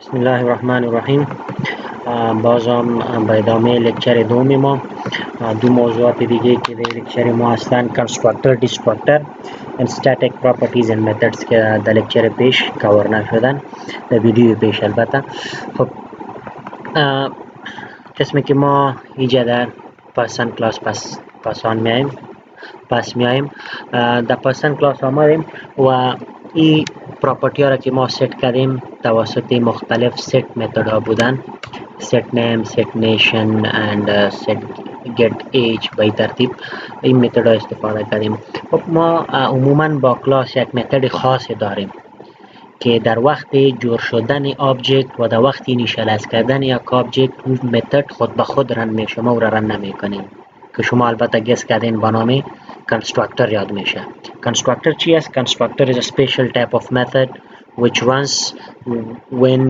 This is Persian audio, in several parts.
بسم الله الرحمن الرحیم. بازم به ادامه لکچر دوم ما دو موضوعات دیگه که در لکچر ما هستن کنستراکتر، دیستراکتر and static properties and methods که در لکچر پیش کور نشدن، در ویدیو پیش البته. خب قسمی که ما اینجا در پرسن کلاس پس میایم در پرسن کلاس آمدیم و این پراپرتی ها را که ما ست کردیم توسط مختلف ست متد ها بودن، set name, set nation and set get age به ترتیب این متد ها استفاده کردیم. خب ما عموما با کلاس یک متد خاص داریم که در وقت جور شدن آبجکت و در وقت اینیشیالایز کردن یک آبجکت اون متد خود به خود رن میشه، ما او را رن نمی کنیم که شما البته گس کردین با نام constructor یاد میشه. constructor چی است؟ constructor is a special type of method which runs when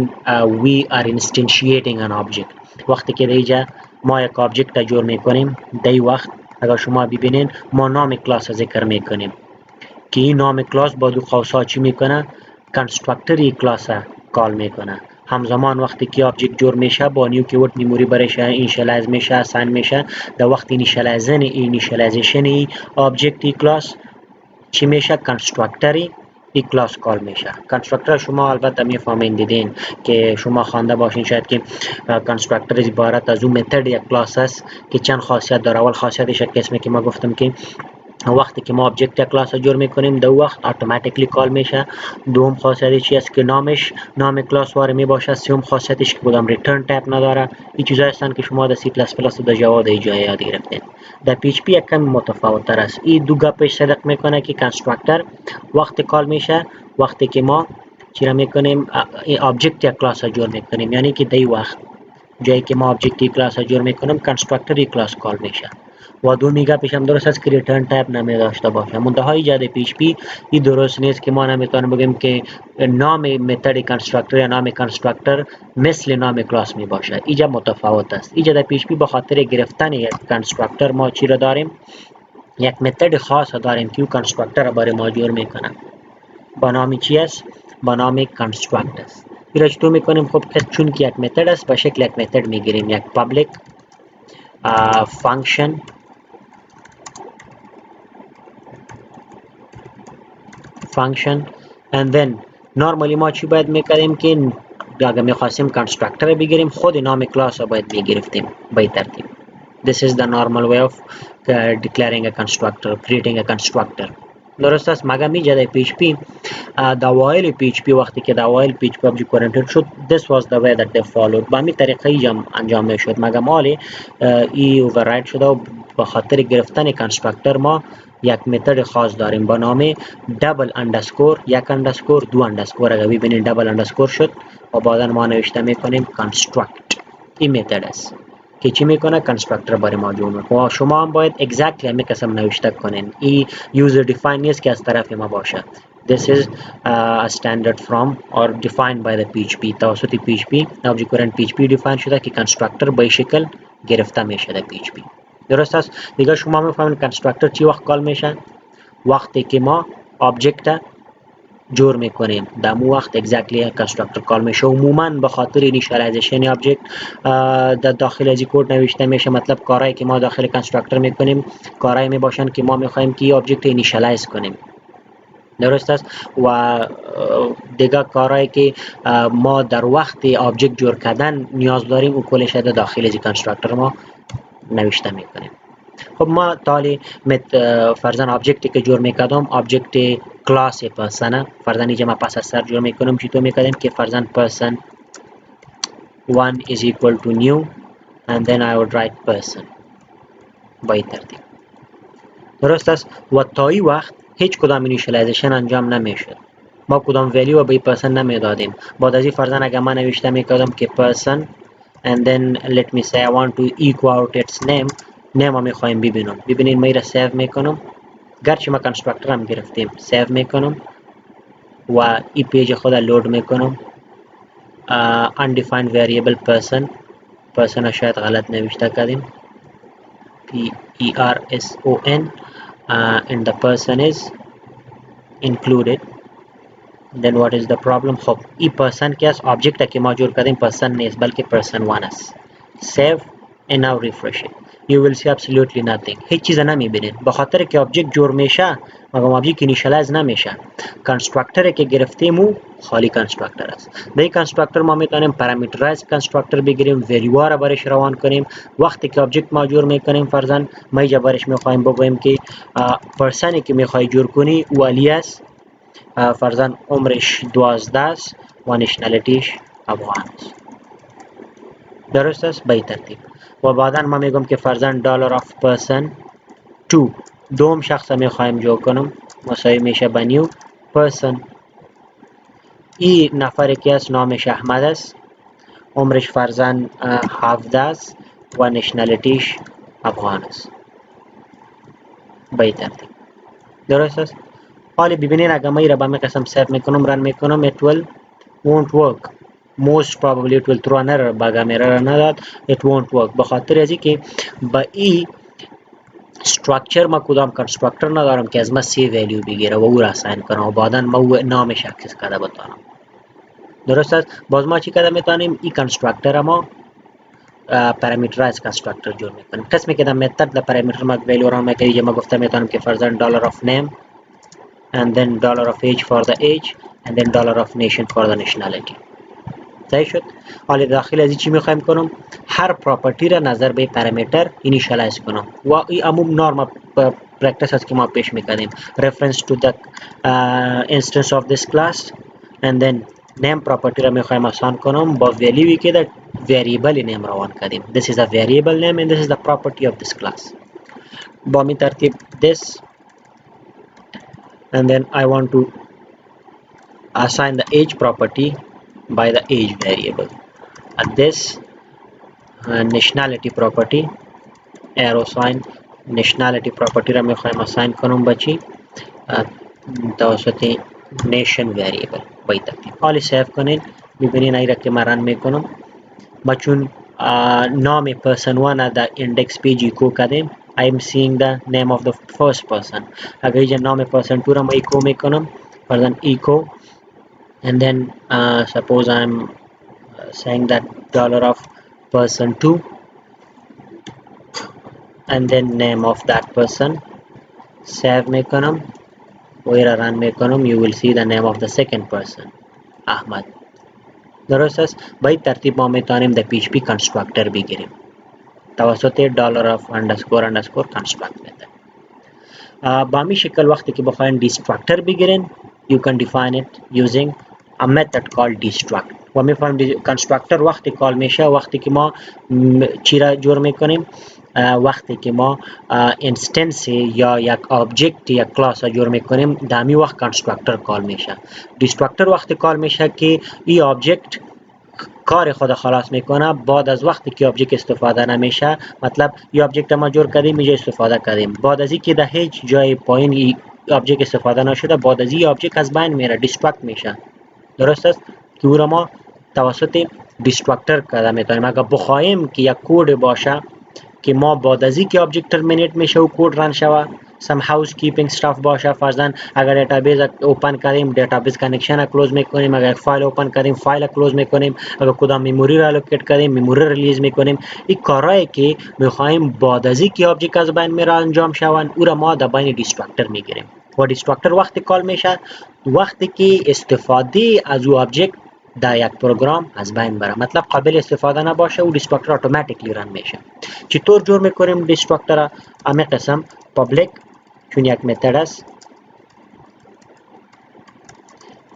we are instantiating an object. وقتی که دیجا ما یک آبجکت جور میکنیم، دی وقت اگر شما ببینین ما نام کلاس ذکر میکنیم که این نام کلاس با دو قوسا چی میکنه؟ کنستراکتر کلاس کال میکنه. همزمان وقتی که آبجکت جور میشه با نیو کیورد میموری برش اینیشیالایز میشه، اساین میشه، در وقت اینیشیالایزیشن ای آبجکت کلاس چی میشه؟ کنستراکتر ای کلاس کال میشه. کنستراکتر شما البته میفهمین، دیدین که شما خوانده باشین شاید که کنستراکتر عبارت از اون متد یک کلاس است که چند خاصیت داره. اول خاصیتش یک قسمی که ما گفتم که وقتی که ما آبجکت کلاس جور میکنیم دو وقت اتوماتیکلی کال میشه. دوم خاصیتش چی است که نام کلاس واره می باشه. سوم خاصیتش که کدام ریترن تایپ نداره. این چیزا هستن که شما در سی پلاس پلاس و در جاوا در جای یاد گرفتین. در پی اچ پی یک کم متفاوت تر است. این دو گپش صدق میکنه که کنستراکتر وقتی کال میشه وقتی که ما چی میکنیم؟ این آبجکت کلاس جور میکنیم، یعنی که دی وقت جایی که ما آبجکت کلاس جور میکنیم کنستراکتر کلاس کال میشه. و دو میگه پیشم درست است که ریترن تایپ نمی داشته باشه. منتها ایجاد پی اچ پی این درست نیست که ما نمیتونیم بگیم که نام متد کنستراکتر یا نام کنستراکتر مثل نام کلاس می باشه. اینجا متفاوت است. اینجا در پی اچ پی به خاطر گرفتن یک کنستراکتر ما چی را داریم؟ یک متد خاص داریم که اون کنستراکتر را برای ما جور میکنه. با نام چی است؟ با نام کنستراکت است. این را چطور میکنیم؟ خب چون که یک متد است به شکل یک متد میگیریم، یک پابلیک فانکشن and then normally ما چی باید میکردیم که اگر میخواستیم کنستراکتر بگیریم خود نام کلاس رو باید میگرفتیم به ترتیب. This is the normal way of declaring a constructor, creating a constructor. درست است؟ مگه میجه در پی اچ پی در اوایل پی اچ پی وقتی که در اوایل پی اچ پی آبجکت اورینتد شد this was the way that they followed. با همین طریقه انجام میشد. مگه مالی ای اوورراید شده و به خاطر گرفتن کنستراکتر ما یک متد خاص داریم با نام دبل اندرسکور، یک اندرسکور، دو اندرسکور. اگر ببینید دبل اندرسکور شد و بعدا ما نوشته میکنیم کنستراکت. این متد است که چی میکنه؟ کنستراکتر برای ما جور میکنه. و شما هم باید اگزکتلی همین قسم نوشته کنین. این یوزر دیفاین نیست که از طرف ما باشه. This is a standard from or defined by the PHP. توسط PHP object oriented PHP define شده که کنستراکتر به شکل گرفته میشه در PHP. درست است؟ دیگه شما میفهمید کنستراکتر چی وقت کال میشه؟ وقتی که ما آبجکت جور میکنیم در مو وقت اگزکتلی کنستراکتر کال میشه. عموما به خاطر اینیشیالایزیشن آبجکت در داخل از کد نوشته میشه. مطلب کارهایی که ما داخل کنستراکتر میکنیم کارهایی میباشن که ما میخوایم که آبجکت اینیشیالایز کنیم. درست است؟ و دیگه کارهایی که ما در وقت آبجکت جور کردن نیاز داریم او کلش در داخل از کنستراکتر ما نوشته میکنیم. خب ما تالی فرضاً آبجکتی که جور میکردم آبجکت کلاس پرسن، فرضاً اینجا ما پس از سر جور میکنم چطور میکردیم که فرضاً person 1 is equal to new and then I would write person با این ترتیب. درست است؟ و تا این وقت هیچ کدام اینیشیالایزیشن انجام نمیشد. ما کدام ولیو به پرسن نمیدادیم. بعد از این فرضاً اگر من نوشته میکردم که person and then let me say I want to echo out its name، نیم میخوایم ببینم. ببینید من را سیو میکنم، گرچه ما کنستراکتر هم گرفتیم، سیو میکنم و این پیج خود لود میکنم. undefined variable person شاید غلط نوشته کردیم person and the person is included then what is the problem. خب ای پرسن که از آبجکت که ما جور کردیم پرسن نیست بلکه پرسن وان است. save and now refresh it. you will see absolutely nothing. هیچ چیز نمیبینید به خاطر که آبجکت جور میشه مگه آبجکت اینیشالایز نمیشه. کانستراکتر که گرفتیم او خالی کانستراکتر است. در این کانستراکتر ما میتونیم پارامترایز کانستراکتر بگیریم، وریوا را برش روان کنیم. وقتی که آبجکت ما جور میکنیم فرضاً ما اینجا برش میخوایم بگوییم که پرسنی که میخوای جور کنی او علی است، فرضاً عمرش 12 است و نشنالیتیش افغان است. درست است به این ترتیب. و بعدا ما میگم که فرضاً دلار آف پرسن 2 دوم شخص میخوایم جور کنم مساوی میشه به نیو پرسن. این نفر که است نامش احمد است، عمرش فرضاً 17 است و نشنالیتیش افغان است. به این ترتیب درست است. حالا ببینین اگر ما این را به می قسم سیو میکنم رن میکنم it will won't work. most probably it will throw an error. بگم error نداد it won't work به خاطر ازی که با این structure ما کدام کنستراکتر ندارم که از ما سی ویلیو بگیره و او را اساین کنم و بعدا ما او نامش اکسس کرده بتانم. درست است. باز ما چی کرده میتونیم این کنستراکتر ما پارامترایز کنستراکتر جور میکنیم. قسمی که در متد در پارامتر ما ویلیو را میکنیم ما گفته میتونم که فرضاً dollar of name and then dollar of age for the age and then dollar of nation for the nationality. صحیح شد. حالا داخل از چی میخوایم کنم هر پراپرتی را نظر به پارامتر اینیشالایز کنم و این عموم نورم پرکتیس است که ما پیش میکنیم reference to the instance of this class and then name پراپرتی را میخوایم آسان کنم با ویلیوی که در variable name روان کردیم. this is a variable name and this is the property of this class. با می ترتیب this and then I want to assign the age property by the age variable. At this nationality property arrow sign nationality property را میخوایم assign کنم بچی توسط nation variable. به این ترتیب حالی سیو کنین ببینین ای را که من رن میکنم ما چون نام person 1 در index page echo کردیم I am seeing the name of the first person. اگر اینجا نام person 2 را ما echo میکنم فرضاً echo and then suppose I am saying that dollar of person 2 and then name of that person. save میکنم و را رن میکنم you will see the name of the second person احمد. درست است. به این ترتیب ما میتونیم در PHP کنستراکتر بگیریم توسط dollar of underscore underscore construct method. با می شکل وقتی که بخواین destructor بگیرین you can define it using a method called destruct. و میفهمیم کنستراکتر وقتی کال میشه وقتی که ما چی را جور میکنیم وقتی که ما اینستنس یا یک آبجکت یا کلاس را جور میکنیم در می وقت کنستراکتر کال میشه. دیستراکتر وقتی کال میشه که این آبجکت کار خود خلاص میکنه بعد از وقتی که آبجکت استفاده نمیشه. مطلب این آبجکت ما جور کردیم اینجا استفاده کردیم بعد از اینکه در هیچ جای پایین این آبجکت استفاده نشده بعد از این آبجکت از بین میره دیستراکت میشه. درست است که او را ما توسط دیستراکتر کرده میتونیم. اگر بخوایم که یک کد باشه که ما بعد از اینکه آبجکت ترمینیت میشه و کد رن شوه some housekeeping stuff باشه فرضاً اگر دیتابیس اوپن کردیم دیتابیس کانکشن کلوز میکنیم اگر فایل اوپن کردیم فایل کلوز میکنیم اگر کدام مموری را الوکیت کردیم مموری ریلیز میکنیم. این کارهایی که میخوایم بعد از اینکه آبجکت از بین میره انجام شون او را ما در بین دیستراکتر میگیریم و دیستراکتر وقتی کال میشه وقتی که استفاده از او آبجکت در یک پروگرام از بین بره مطلب قابل استفاده نباشه و دیستراکتر اتوماتیکلی رن میشه. چطور جور میکنیم دیستراکتر؟ همه قسم پابلیک چون یک متد است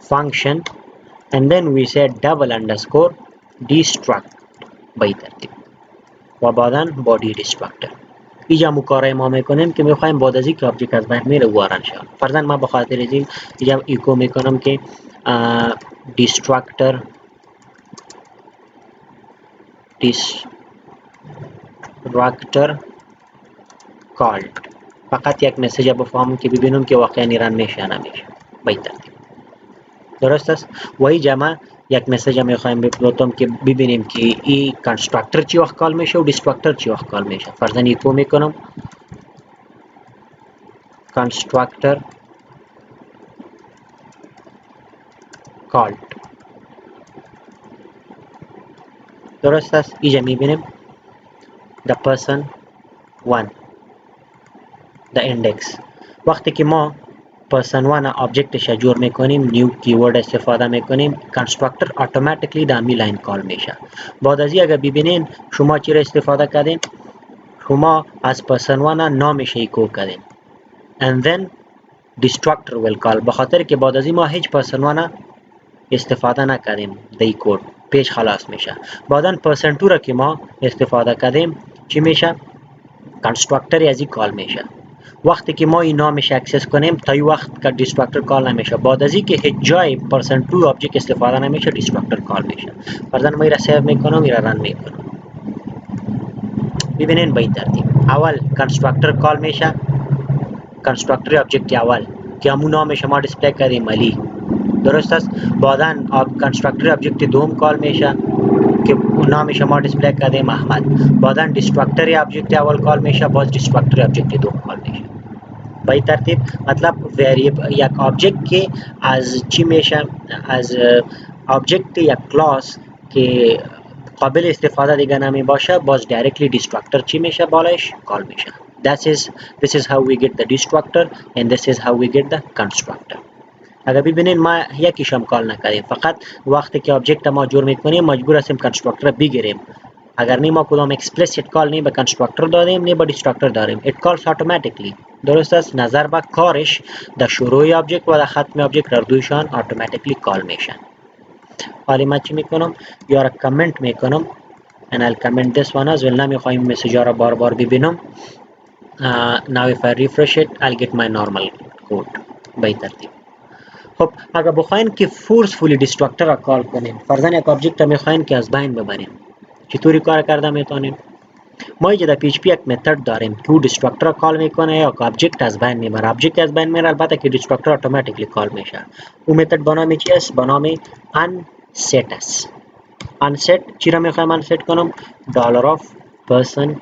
function and then we say double underscore destruct به این ترتیب و بعدا body destructor. اینجا مکارای ما میکنیم که میخوایم بعد از اینکه آبجکت از بین میره وارن شود. فرضاً ما به خاطر این اینجا ایکو میکنم که destructor called فقط یک مسیج بفهمم که ببینم که واقعا رن میشه نمیشه. به این ترتیب درست است. و اینجا ما یک مسیج میخوایم بپلوتم که ببینیم که این کنستراکتر چی وقت کال میشه و دیستراکتر چی وقت کال میشه. فرضاً ایکو میکنم constructor called. درست است. اینجا میبینیم the person 1 the index. وقتی که ما person 1 آبجکتش جور میکنیم نیو کیورد استفاده میکنیم کنسترکتور اتوماتیکلی در می لاین کال میشه. بعد از این اگر ببینین شما چی را استفاده کردین شما از person 1 نامش ایکو کردین and then destructor will call به خاطر که بعد از این ما هیچ person 1 استفاده نکردیم دی کد پیش خلاص میشه. بعدا person 2 را که ما استفاده کردیم چی میشه کنسترکتور از این کال میشه. وقتی که ما این نامش اکسس کنیم تا این وقت که دیسترکتور کال نمیشه. بعد از این که هیچ جای person 2 آبجکت استفاده نمیشه دیسترکتور کال میشه. فرضاً ما این را سیو میکنم این را رن میکنم. ببینین به این ترتیب اول کنسترکتور کال میشه کنسترکتور آبجکت اول که همون نامش ما دیسپلی کردیم علی درست است. بعدا کنسترکتور آبجکت دوم کال میشه که نامش ما دیسپلی کردیم احمد. بعدا دیسترکتور آبجکت اول کال میشه باز دیسترکتور آبجکت دوم کال میشه. به این ترتیب مطلب وریبل یک آبجکت که از چی میشه از آبجکت یک کلاس که قابل استفاده دیگه نمی باشه باز دایرکتلی دیسترکتور چی میشه بالش کال میشه. This is how we get the destructor and this is how we get the constructor. اگر ببینین ما یکیش هم کال نکردیم فقط وقتی که آبجکت ما جور میکنیم مجبور هستیم کنسترکتور بگیریم. اگر نه ما کدام explicit کال نه به کنسترکتور دادیم نه به دیسترکتور داریم it calls automatically. درست است. نظر به کارش در شروع آبجکت و در ختم آبجکت هر دویشان automatically کال میشن. حالا من چی میکنم یا را کامنت میکنم and I'll comment this one as well. نمیخوایم مسیج ها را بار بار ببینم. Now if I refresh it I'll get my normal code به این ترتیب. خب اگر بخواین که فورسفولی دیسترکتور را کال کنین فرضاً یک آبجکت را میخواین که از بین ببرین چطوری کار کرده میتونین؟ ما اینجا در PHP یک متد داریم که او دیسترکتور را کال میکنه یا که آبجکت از بین میبره. آبجکت از بین میره البته که دیسترکتور اتوماتیکلی کال میشه. او متد به نام چی است؟ به نام unset است. unset چی را میخوایم unset کنم؟ $of person 1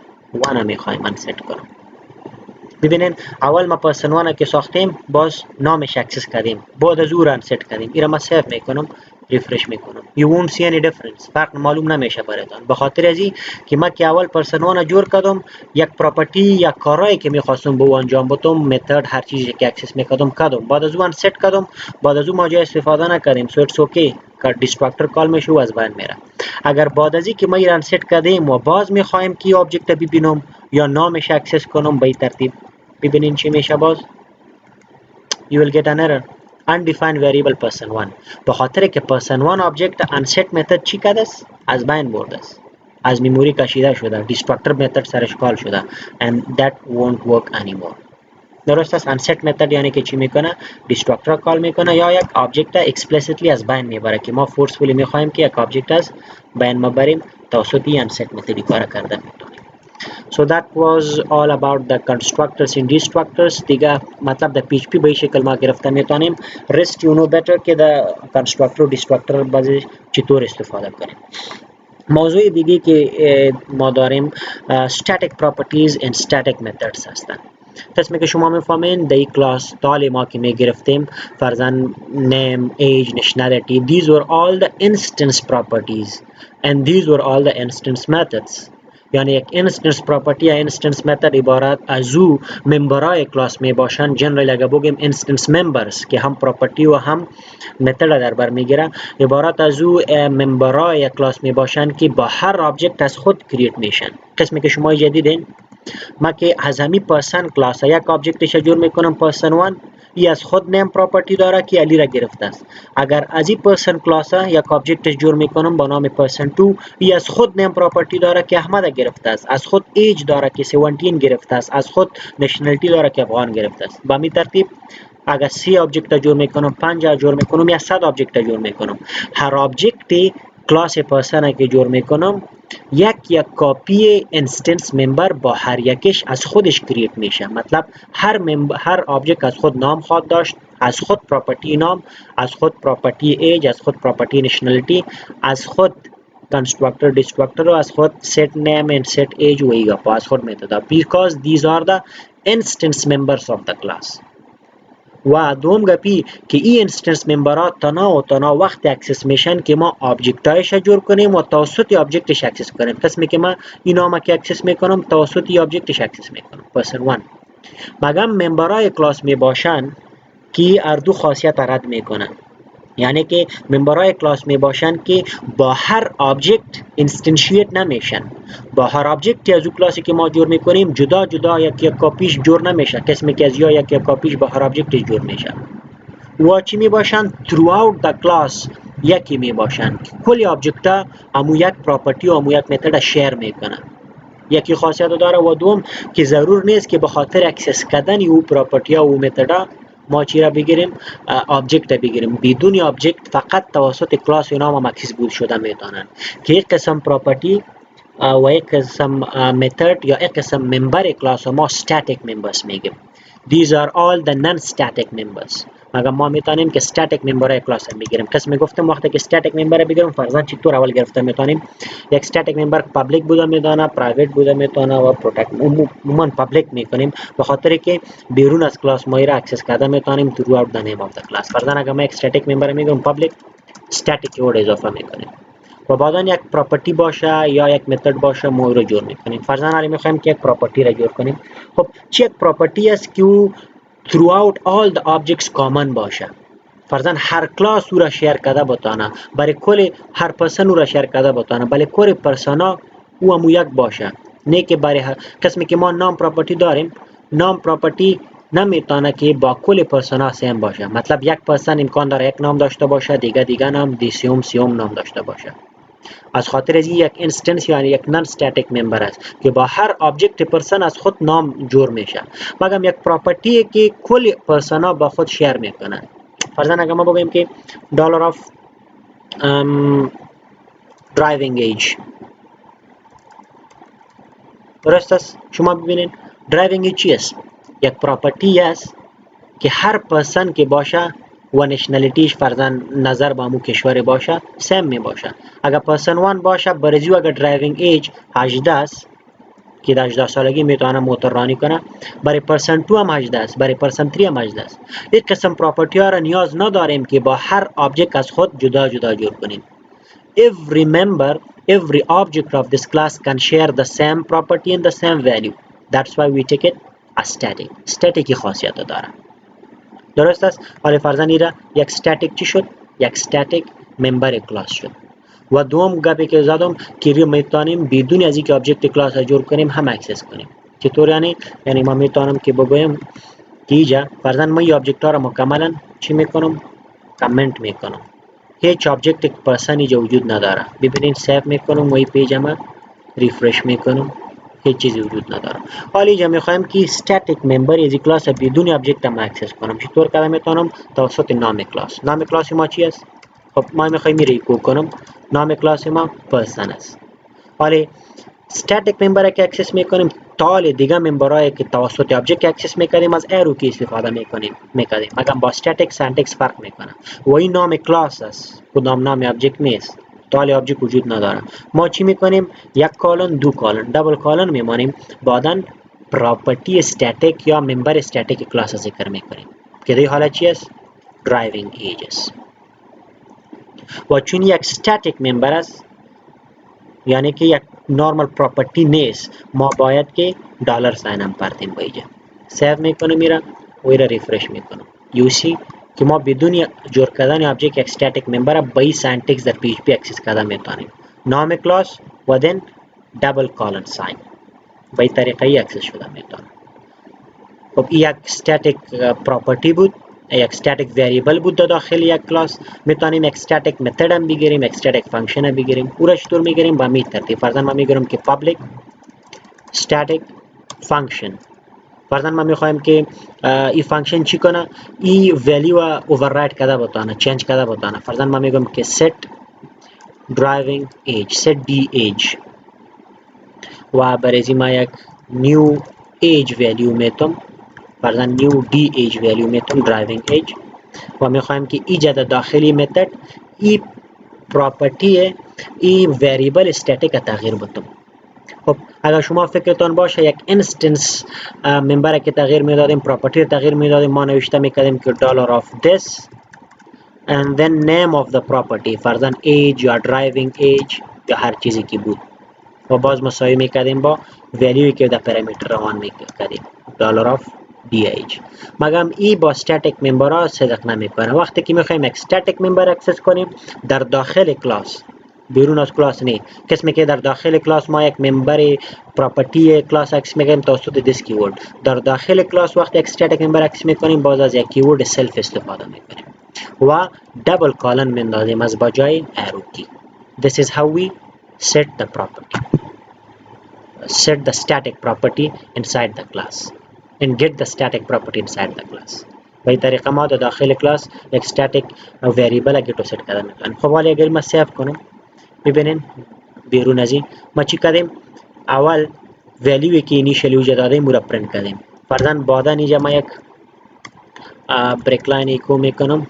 را میخوایم unset کنم. ببینین اول ما person 1 که ساختیم باز نامش اکسس کردیم بعد از او را unset کردیم. این را ما سیو میکنم ریفرش میکنم. You won't see any difference. فرق معلوم نمیشه براتون به خاطر ازی که ما که اول person 1 جور کردم یک پراپرتی یک کارایی که میخواستم به او انجام بدم متد هر چیزی که اکسس میکردم کردم بعد از او unset کردم بعد از او ما جای استفاده نکردیم so it's okay که دیسترکتور کال میشه و از بین میره. اگر بعد از اینکه ما این unset کردیم و باز میخوایم که آبجکت ببینم یا نامش اکسس کنم به این ترتیب ببینین چی میشه باز you will get an error undefined variable person 1 به خاطر که person 1 آبجکت unset متد چی کرده است از بین برده است از میموری کشیده شده دیسترکتور متد سرش کال شده and that won't work anymore. درست است. unset متد یعنی که چی میکنه دیسترکتور کال میکنه یا یک آبجکت explicitly از بین میبره که ما فورسفولی میخوایم که یک آبجکت از بین مبریم توسط این unset متدی کار کرده میتونیم. So that was all about the constructors and destructors. دیگه مطلب در PHP به این شکل ما گرفته میتونیم. rest you know better که در constructor و destructor بازی چطور استفاده کنیم. موضوع دیگه که ما داریم static properties and static methods هستن. قسمی که شما میفهمین در این کلاس تالی ما که میگرفتیم فرضاً name, age, nationality these were all the instance properties and these were all the instance methods. یعنی یک instance property یا instance method عبارت از او ممبرای کلاس می باشند. جنرال اگر بگیم instance members که هم property و هم method در بر میگیره عبارت از او ممبرای کلاس می باشند که با هر آبجکت از خود کرییت میشن. قسمی که شما جدیدین ما که از همین پرسن کلاس یک آبجکتش جور میکنم پرسن 1 ای از خود نیم پراپرتی داره که علی را گرفته است. اگر از این پرسن کلاس یک آبجکتش جور میکنم با نام پرسن 2 ای از خود نیم پراپرتی داره که احمد گرفته است، از خود ایج داره که 17 گرفته است، از خود نشنالیتی داره که افغان گرفته است. با می ترتیب اگر 3 آبجکت جور میکنم 50 جور میکنم یا 100 آبجکت جور میکنم هر آبجکتی کلاس پرسن که جور میکنم یک کاپی انستنس ممبر با هر یکش از خودش کرییت میشه. مطلب هر آبجکت از خود نام خواهد داشت، از خود پراپرتی نام، از خود پراپرتی ایج، از خود پراپرتی نشنالیتی، از خود constructor destructor و از خود set name and set age و ایگا از خود میتدا because these are the instance members of the class. و دوم گپی که این اینستنس ممبرات تنها و تنها وقت اکسس میشن که ما آبجکتایش جور کنیم و توسط آبجکتش اکسس کنیم. قسمی که ما این نام که اکسس میکنم توسط آبجکتش اکسس میکنم. پرسن 1 مگم ممبرای کلاس می باشن که هر دو خاصیت رد میکنن، یعنی که ممبرای کلاس می باشن که با هر آبجکت اینستنشیت نمیشن، با هر آبجکتی از اون کلاسی که ما جور میکنیم جدا جدا یک کاپیش جور نمیشه، قسمی که از یا یک کاپیش با هر آبجکتش جور میشه. و چی می باشن؟ throughout the class یکی می باشن، کلی آبجکت ها امو یک پراپرتی و امو یک متد شیر میکنن، یکی خاصیت داره. و دوم که ضرور نیست که به خاطر اکسس کردن او پراپرتی ها و متد ما چی را بگیریم؟ آبجکت بگیریم. بدون آبجکت فقط توسط کلاس اینا هم اکسسیبل شده میتونن که یک قسم پراپرتی و یک قسم متد یا یک قسم ممبر کلاس ما static members میگیم. These are all the non-static members. مگر ما میتونیم که static member کلاس بگیریم. قسم گفتم وقتی که static member بگیریم فرضاً چطور اول گرفته میتونیم؟ یک static member پابلیک بوده میتونه، پرایوت بوده میتونه و پروتکت. عموما پابلیک میکنیم به خاطر که بیرون از کلاس ما را اکسس کرده میتونیم throughout the name of the class. فرضاً اگر ما یک static member میگیم پابلیک، static ورد اضافه میکنیم و بعدا یک پراپرتی باشه یا یک متد باشه ما رو جور میکنیم. فرضاً الان میخوایم که یک پراپرتی را جور کنیم. خب چه یک پراپرتی است که throughout all the objects common باشه؟ فرضاً هر کلاس او را شیر کرده بتانه، برای کل هر پرسن او را شیر کرده بتانه، برای کل پرسنا او هم یک باشه، نه که برای قسمی که ما نام پراپرتی داریم، نام پراپرتی نمیتونه که با کل پرسنا سیم باشه. مطلب یک پرسن امکان داره یک نام داشته باشه، دیگه نام، سیوم نام داشته باشه. از خاطر از یک اینستنس یعنی یک نان استاتیک ممبر است که با هر آبجکت پرسن از خود نام جور میشه، مگر یک پراپرتی که کل پرسنا با خود شیر میکنن. فرضاً اگر ما بگیم که دلار آف درایوینگ ایج، درست است؟ شما ببینید درایوینگ ایج چی است؟ یک پراپرتی است که هر پرسن که باشه و نشنالیتیش فرضاً نظر به امو کشور باشه سیم می باشه. اگر پرسن 1 باشه برزیو اگر درایوینگ ایج 18 است که در 18 سالگی میتونه موتور رانی کنه، برای پرسن 2 هم 18 است، برای پرسن 3 هم 18 است. یک قسم پراپرتی ها را نیاز نداریم که با هر آبجکت از خود جدا جدا جور کنیم. every object of this class can share the same property and the same value. That's why we take it as static. static خاصیت داره. درست است؟ حالا فرضاً ایره یک static چی شد؟ یک static member کلاس شد. و دوم گپی که زدم که میتونیم بدون از اینکه آبجکت کلاس را جور کنیم هم اکسس کنیم. چطور یعنی ما میتونم که بگویم که اینجا فرضاً ما این آبجکت ها را مکملا چی میکنم؟ کامنت میکنم. هیچ آبجکت پرسن اینجا وجود نداره. ببینید سیو میکنم و این پیج ما ریفرش میکنم، هیچ چیزی وجود نداره. حالا اینجا میخوایم که static member از کلاس بدون آبجکت هم اکسس کنم. چطور کار میتونم؟ توسط نام کلاس. نام کلاس ما چی است؟ خب ما میخوایم ریکو کنم. نام کلاس ما پرسن است. حالا static member که اکسس میکنیم تا دیگه ممبرایی که توسط آبجکت اکسس میکنیم از ایرو کی استفاده میکنیم مگر با static سنتکس فرق میکنه و این نام کلاس است، کدام نام آبجکت نیست. تا آبجکت وجود نداره. ما چی میکنیم؟ یک کالن، دو کالن، دبل کالن میمانیم، بعدن پراپرتی استاتیک یا ممبر استاتیک کلاس ذکر میکنیم که در حالت چی است؟ درایوینگ ایج است. و چون یک استاتیک ممبر است یعنی که یک نورمال پراپرتی نیست، ما باید که دلار ساین هم پرتیم با اینجا. سیو میکنم میرم و ایره ریفرش میکنم. یو سی که ما بدون جور کردن آبجکت یک استاتیک ممبر با این سنتکس در پی اچ پی اکسس کرده میتونیم. نام کلاس و دن دبل کالن ساین با این طریقه ای اکسس شده میتونه. خب این یک استاتیک پراپرتی بود، یک استاتیک وریبل بود در داخل یک کلاس. میتونیم یک استاتیک متد هم بگیریم، یک استاتیک فانکشن هم بگیریم. او را چطور میگیریم؟ با می ترتیب. فرضاً ما میگیرم که پابلیک static function. فرضاً ما میخوایم که این فانکشن چی کنه؟ این ولیو اوورراید کرده بتانه، چنج کرده بتانه. فرضاً ما میگم که set driving age، set d age و برای ما یک new age value میتونم، فرضاً new d age value میتونم driving age و میخوایم که ایجاد داخلی متد این پراپرتی این وریبل استاتیک تغییر بدم. خب اگر شما فکرتان باشه یک اینستنس ممبر که تغییر میدادیم، پراپرتی تغییر میدادیم، ما نوشته میکردیم که $of this and then name of the property، فرضاً age یا driving age یا هر چیزی که بود، و باز مساوی میکردیم با ولیوی که در پرامیتر روان میکردیم $of dh. مگم ای با static ممبر ها صدق نمیکنه. وقتی که میخوایم یک static ممبر اکسس کنیم در داخل کلاس، بیرون از کلاس نه، قسمی که در داخل کلاس ما یک ممبر پراپرتی کلاس اکسس میکنیم توسط دیس کیورد، در داخل کلاس وقتی یک static ممبر اکسس میکنیم باز از یک کیورد سلف استفاده میکنیم و دبل کالن میندازیم از بجای arrow key. This is how we set the property, set the static property inside the class and get the static property inside the class. به این طریقه ما در داخل کلاس یک static variable گیت set کرده میتونیم. خب ولی اگر ما سیو کنم ببینین بیرون از این ما چی کردیم؟ اول ولیوی که اینیشلی وجود داده مو را پرینت کردیم. فرضاً بعدا اینجا ما یک بریک لاین ایکو میکنم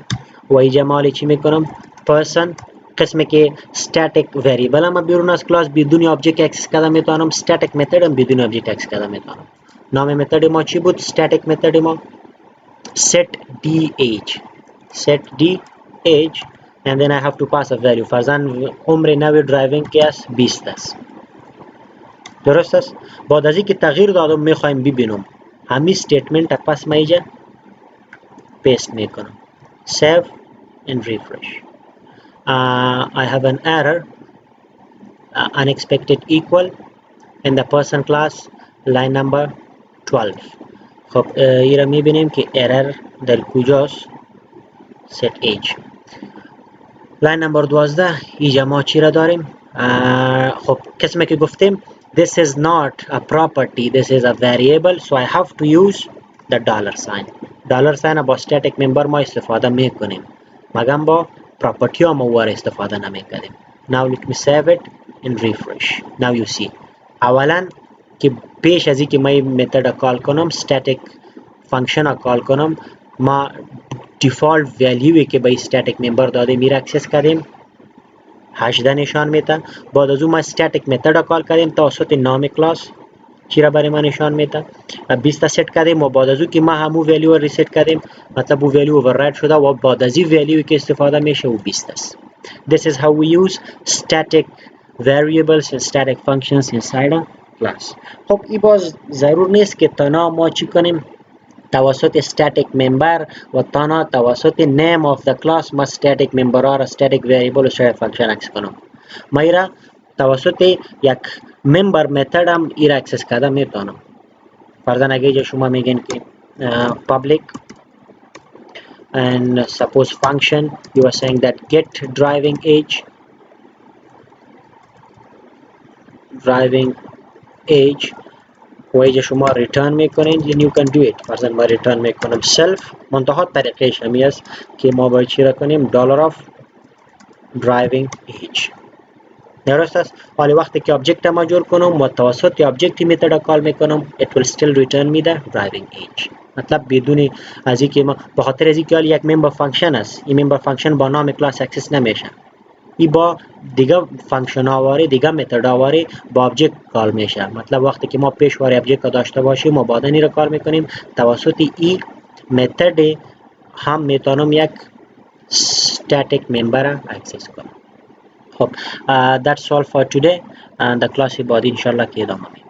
و اینجا مالی چی میکنم؟ پرسن قسمی که static variable هم بیرون از کلاس بدون آبجکت اکسس کرده میتونم، static method هم بدون آبجکت اکسس کرده میتونم. نام متد ما چی بود؟ static method ما set dh and then I have to pass a value. فرضاً عمر نوی درایوینگ که است 20 است. درست است؟ بعد از اینکه تغییر دادم میخوایم ببینم همین statement پس ما اینجا پیست میکنم. save and refresh. I have an error, unexpected equal in the person class line number 12. خب این را میبینیم که error در کجاست؟ set age. لاین نمبر 12 اینجا ما چی را داریم؟ خب قسمی که گفتیم this is not a property, this is a variable, so I have to use the dollar sign. dollar sign با static member ما استفاده میکنیم مگم با property ها ما استفاده نمیکنیم. now let me save it and refresh. now you see اولا که پیش از اینکه ما این متد کال کنم static فانکشن کال کنم ما default value که به static member داده میره اکسس کردیم 18 نشان میده. بعد از اون ما static method کال کردیم توسط نام کلاس چی را برای ما نشان میده 20 سیت کردیم و بعد از اون که ما همون ولیو ریست کردیم مطلب اون ولیو اوورراید شده و بعد از این ولیوی که استفاده میشه و 20 است. This is how we use static variables and static functions inside a class. خب این باز ضرور نیست که تنها ما چی کنیم توسط static member و تنها توسط name of the class ما static member ها را static variable و static function اکسس کنم. ما ایرا توسط یک member method هم ایرا اکسس کرده میتونم. فرضاً اگه شما میگین که public and suppose function you are saying that get driving age و اینجا شما ریترن میکنین then you can do it. فرضاً ما ریترن میکنم self منتها طریقش همی است که ما باید چی را کنیم $of driving age. درست است؟ ولی وقتی که آبجکت ما جور کنم و توسط آبجکت متد کال میکنم it will still return me the driving age. مطلب بدون از اینکه ما به خاطر از اینکه یک ممبر فانکشن است این ممبر فانکشن با نام کلاس اکسس نمیشه این با دیگه فانکشن آواره دیگه متد آواره با آبجکت کال میشه. مطلب وقتی که ما پیشوار آبجکت داشته باشیم و بعدا این را کال میکنیم توسط این متد هم میتونم یک static member اکسس کنم. خب that's all for today and the class بعدی انشالله که ادامه میدیم.